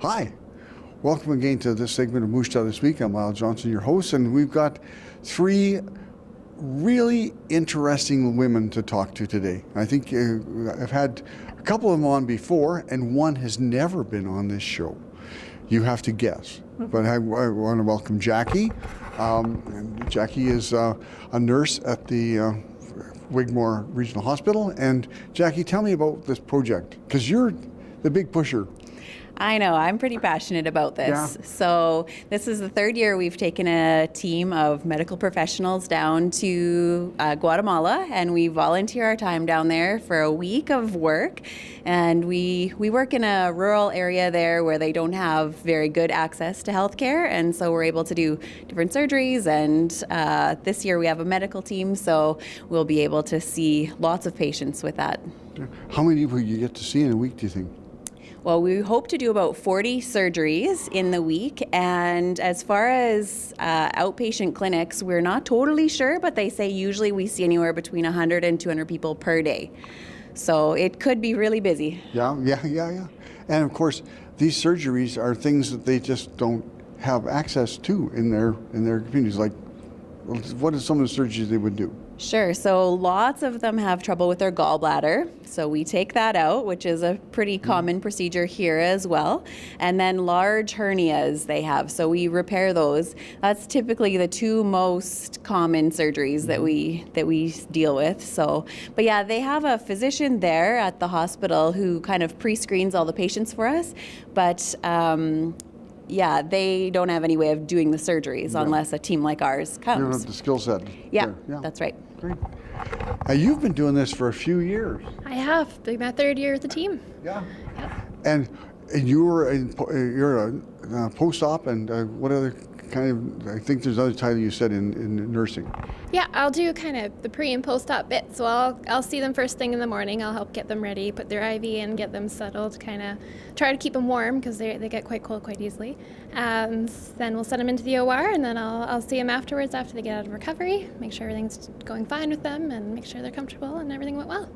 Hi, welcome again to this segment of Moosh This Week. I'm Lyle Johnson, your host, and we've got three really interesting women to talk to today. I think I've had a couple of them on before, and one has never been on this show. You have to guess. But I want to welcome Jackie. And Jackie is a nurse at the Wigmore Regional Hospital. And Jackie, tell me about this project, because you're the big pusher. I know, I'm pretty passionate about this. Yeah. So this is the third year we've taken a team of medical professionals down to Guatemala, and we volunteer our time down there for a week of work. And we work in a rural area there where they don't have very good access to healthcare, and so we're able to do different surgeries. And this year we have a medical team, so we'll be able to see lots of patients with that. How many people you get to see in a week, do you think? Well, we hope to do about 40 surgeries in the week, and as far as outpatient clinics, we're not totally sure, but they say usually we see anywhere between 100 and 200 people per day. So it could be really busy. Yeah. And of course, these surgeries are things that they just don't have access to in their communities. Like, what are some of the surgeries they would do? Sure. So lots of them have trouble with their gallbladder. So we take that out, which is a pretty common procedure here as well. And then large hernias they have. So we repair those. That's typically the two most common surgeries that we deal with. So, but yeah, they have a physician there at the hospital who kind of pre-screens all the patients for us. But yeah, they don't have any way of doing the surgeries unless a team like ours comes. You don't have the skill set. Yeah, that's right. Great. You've been doing this for a few years. I have. Been my third year with the team. Yeah. Yep. And you're a post-op, and what other kind of, I think there's another title you said in nursing. Yeah, I'll do kind of the pre and post-op bit. So I'll see them first thing in the morning. I'll help get them ready, put their IV in, get them settled, kind of try to keep them warm because they get quite cold quite easily. And then we'll send them into the OR, and then I'll see them afterwards after they get out of recovery, make sure everything's going fine with them, and make sure they're comfortable and everything went well.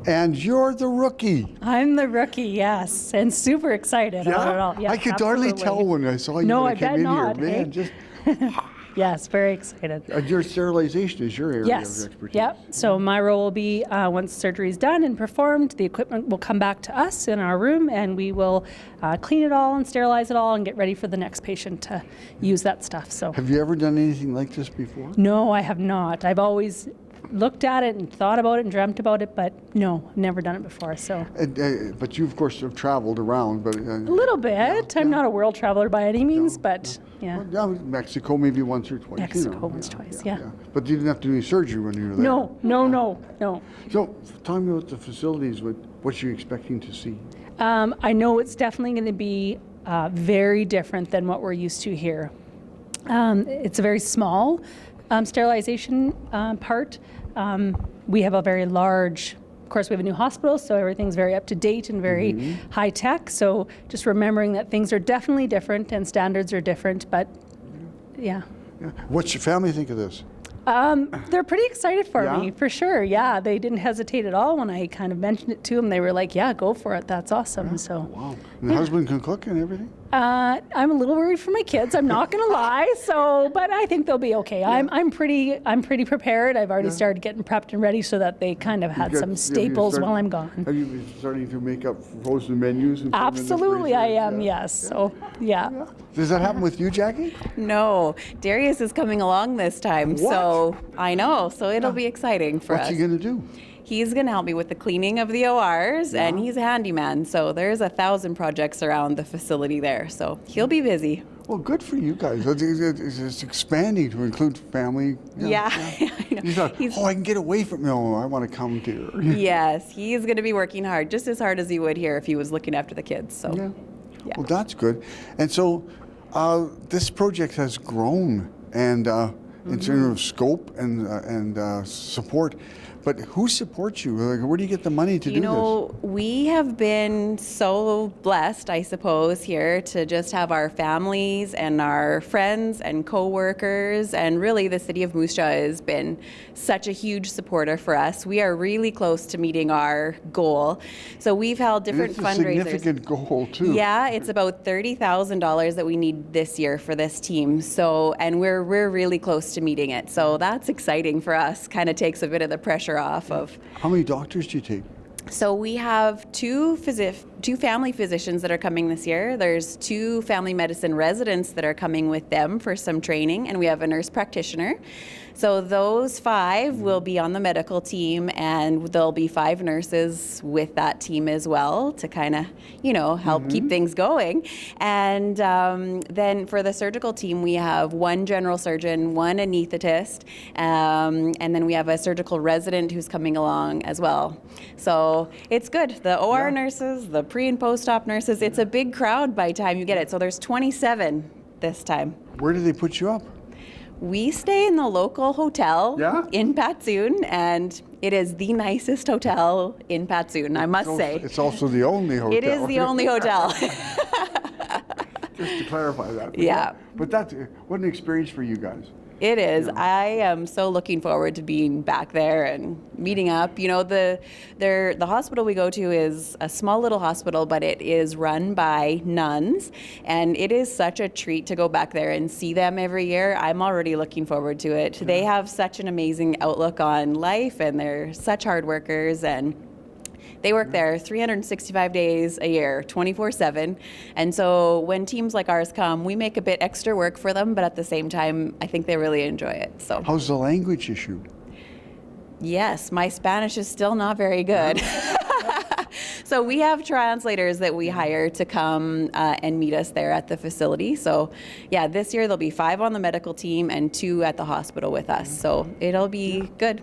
And you're the rookie. I'm the rookie, yes, and super excited about it all. Yes, I could hardly tell when I saw you No, when I I came bet in not, here. Man, eh? just Yes, very excited. your sterilization is your area Yes, of expertise. yep. So my role will be once surgery is done and performed, the equipment will come back to us in our room, and we will clean it all and sterilize it all and get ready for the next patient to use that stuff. So. Have you ever done anything like this before? No, I have not. I've always looked at it and thought about it and dreamt about it, but no, never done it before. So. But you, of course, have traveled around. But A little bit. I'm not a world traveler by any means, but yeah. Well, yeah, Mexico maybe once or twice. Mexico once, twice, yeah. But you didn't have to do any surgery when you were there. No. So tell me about the facilities, what you're expecting to see. I know it's definitely going to be very different than what we're used to here. It's a very small sterilization part. We have a very large, of course we have a new hospital, so everything's very up to date and very high tech. So just remembering that things are definitely different and standards are different, but yeah. What's your family think of this? They're pretty excited for Yeah? me, for sure. Yeah, they didn't hesitate at all when I kind of mentioned it to them. They were like, "Yeah, go for it. That's awesome." So. Wow. And the husband can cook and everything? I'm a little worried for my kids. I'm not going to lie. So, but I think they'll be okay. I'm pretty prepared. I've already started getting prepped and ready so that they kind of had some staples while I'm gone. Have you been starting to make up frozen menus? And put them in the Absolutely, I freezer? am. Yes. So, yeah. Does that happen with you, Jackie? No, Darius is coming along this time, so I know. So it'll be exciting for What's us. he going to do? He's going to help me with the cleaning of the ORs, and he's a handyman. So there's 1,000 projects around the facility there. So he'll be busy. Well, good for you guys. It's expanding to include family. Yeah. I know. You thought, I can get away from, no, I want to come to her. Yes, he's going to be working hard, just as hard as he would here if he was looking after the kids. So, yeah. Well, that's good. And so this project has grown and in terms of scope and support. But who supports you? Like, where do you get the money to do this? We have been so blessed, I suppose, here to just have our families and our friends and coworkers, and really the city of Moose Jaw has been such a huge supporter for us. We are really close to meeting our goal. So we've held different And it's fundraisers. a significant goal too. Yeah, it's about $30,000 that we need this year for this team. So, and we're really close to meeting it. So that's exciting for us. Kind of takes a bit of the pressure off of. How many doctors do you take? So we have two family physicians that are coming this year. There's 2 family medicine residents that are coming with them for some training, and we have a nurse practitioner. So those 5 will be on the medical team, and there'll be 5 nurses with that team as well to kind of, help keep things going. And then for the surgical team, we have 1 general surgeon, 1 anesthetist, and then we have a surgical resident who's coming along as well. So it's good. The OR nurses, the pre and post-op nurses, it's a big crowd by the time you get it. So there's 27 this time. Where do they put you up? We stay in the local hotel Yeah? in Patsoon, and it is the nicest hotel in Patsoon, I must say. It's also the only hotel. It is the only hotel. Just to clarify that. Yeah. But that's what an experience for you guys. It is. I am so looking forward to being back there and meeting up. The hospital we go to is a small little hospital, but it is run by nuns, and it is such a treat to go back there and see them every year. I'm already looking forward to it. They have such an amazing outlook on life, and they're such hard workers, and they work there 365 days a year, 24/7. And so when teams like ours come, we make a bit extra work for them, but at the same time, I think they really enjoy it. So How's the language issue? yes, my Spanish is still not very good. So we have translators that we hire to come and meet us there at the facility. So yeah, this year there'll be 5 on the medical team and 2 at the hospital with us. So it'll be good.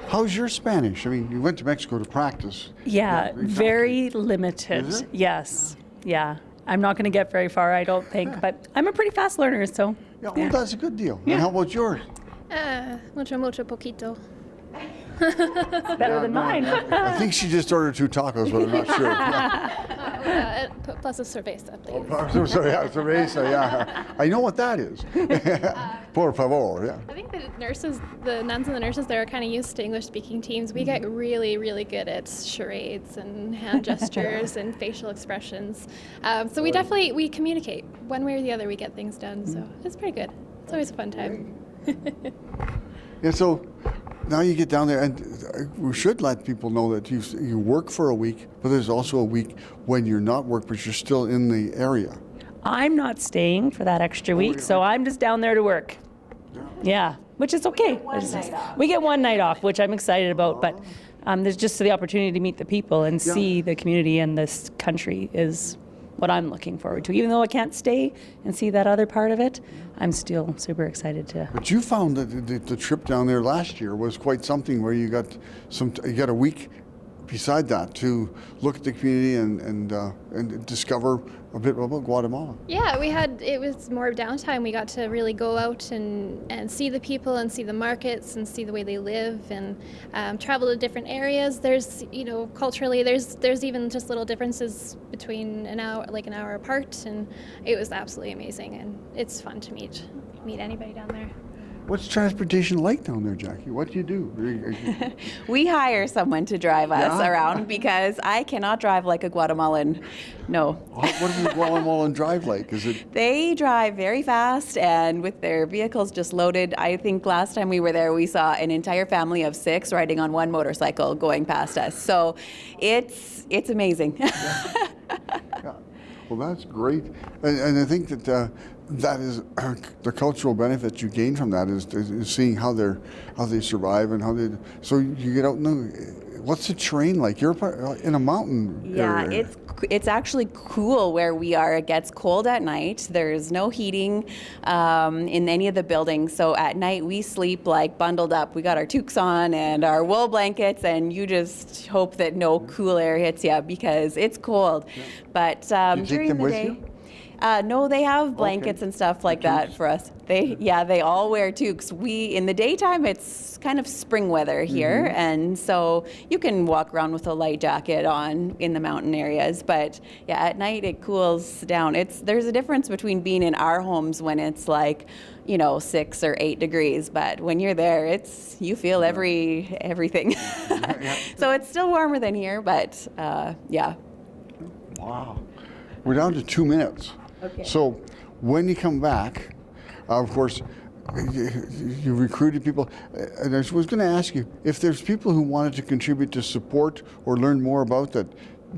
How's your Spanish? I mean, you went to Mexico to practice. Yeah, exactly. very limited. Is it? Yes. Yeah. I'm not going to get very far, I don't think, but I'm a pretty fast learner, so. Yeah, well, that's a good deal. And how about yours? Mucho poquito. Better than mine. I think she just ordered 2 tacos, but I'm not sure. Yeah. Plus a cerveza, please. Cerveza, yeah. I know what that is. Por favor, yeah. I think the nuns and the nurses there are kind of used to English-speaking teams. We get really, really good at charades and hand gestures and facial expressions. So we communicate. One way or the other, we get things done. So it's pretty good. It's always a fun time. Yeah, so now you get down there, and we should let people know that you work for a week, but there's also a week when you're not work, but you're still in the area. I'm not staying for that extra week, so I'm just down there to work. Yeah, which is okay. We get 1 night off, which I'm excited about, but there's just the opportunity to meet the people and see the community and this country is what I'm looking forward to. Even though I can't stay and see that other part of it, I'm still super excited to. But you found that the trip down there last year was quite something, where you got a week beside that to look at the community and discover a bit about Guatemala. Yeah, it was more downtime. We got to really go out and see the people and see the markets and see the way they live and travel to different areas. There's, culturally, there's even just little differences between an hour apart, and it was absolutely amazing, and it's fun to meet anybody down there. What's transportation like down there, Jackie? What do you do? We hire someone to drive us around because I cannot drive like a Guatemalan. No. What does the Guatemalan drive like? Is it? They drive very fast and with their vehicles just loaded. I think last time we were there, we saw an entire family of 6 riding on 1 motorcycle going past us. So it's amazing. Yeah. Well, that's great, and I think that that is the cultural benefit you gain from that is seeing how they survive and how they. So you get out what's the terrain like? You're in a mountain area. It's actually cool where we are. It gets cold at night. There's no heating in any of the buildings. So at night we sleep like bundled up. We got our toques on and our wool blankets, and you just hope that no cool air hits you because it's cold. Yeah. But Do you take during them the with day. you? No, they have blankets and stuff like that for us. They all wear too, 'cause in the daytime it's kind of spring weather here, and so you can walk around with a light jacket on in the mountain areas, but yeah, at night it cools down. There's a difference between being in our homes when it's like, 6 or 8 degrees, but when you're there, you feel everything. So it's still warmer than here, but yeah. Wow. We're down to 2 minutes. Okay. So when you come back, of course, you recruited people. And I was going to ask you, if there's people who wanted to contribute to support or learn more about that,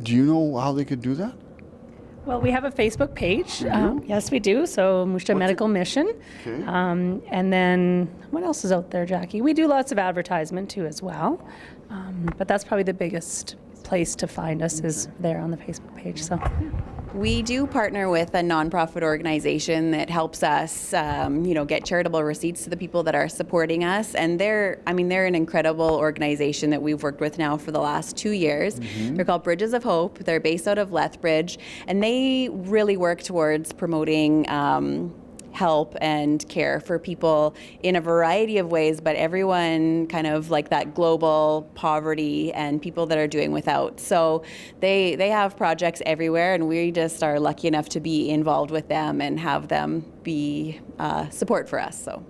do you know how they could do that? Well, we have a Facebook page. Yes, we do. So Mushta Medical Mission. Okay. And then what else is out there, Jackie? We do lots of advertisement too as well. But that's probably the biggest place to find us is there on the Facebook page. So. We do partner with a nonprofit organization that helps us, get charitable receipts to the people that are supporting us. And they're an incredible organization that we've worked with now for the last 2 years. They're called Bridges of Hope. They're based out of Lethbridge, and they really work towards promoting help and care for people in a variety of ways, but everyone kind of like that global poverty and people that are doing without. So they have projects everywhere, and we just are lucky enough to be involved with them and have them be support for us. So.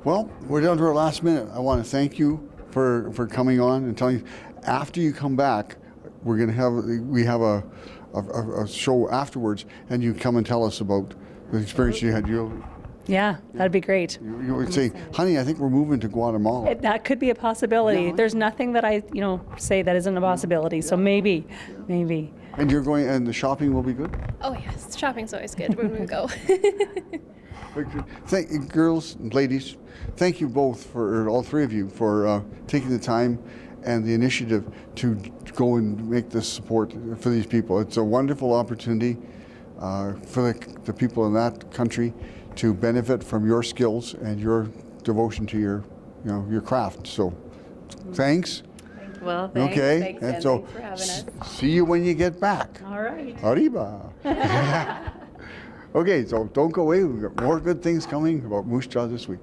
Well, we're down to our last minute. I want to thank you for coming on and telling you. After you come back, we have a show afterwards, and you come and tell us about the experience you had. Yeah, that'd be great. You would say, honey, I think we're moving to Guatemala. That could be a possibility. Yeah. There's nothing that I, say that isn't a possibility. So maybe. And you're going, and the shopping will be good? Oh yes, shopping's always good when we go. Thank you, girls and ladies. Thank you both, all three of you, for taking the time and the initiative to go and make this support for these people. It's a wonderful opportunity for the people in that country to benefit from your skills and your devotion to your craft. So, thanks. Well, thanks. Okay, Thanks, and Jen. so Thanks for having us. see you when you get back. All right. Arriba. Okay, so don't go away. We've got more good things coming about Moose Jaw this week.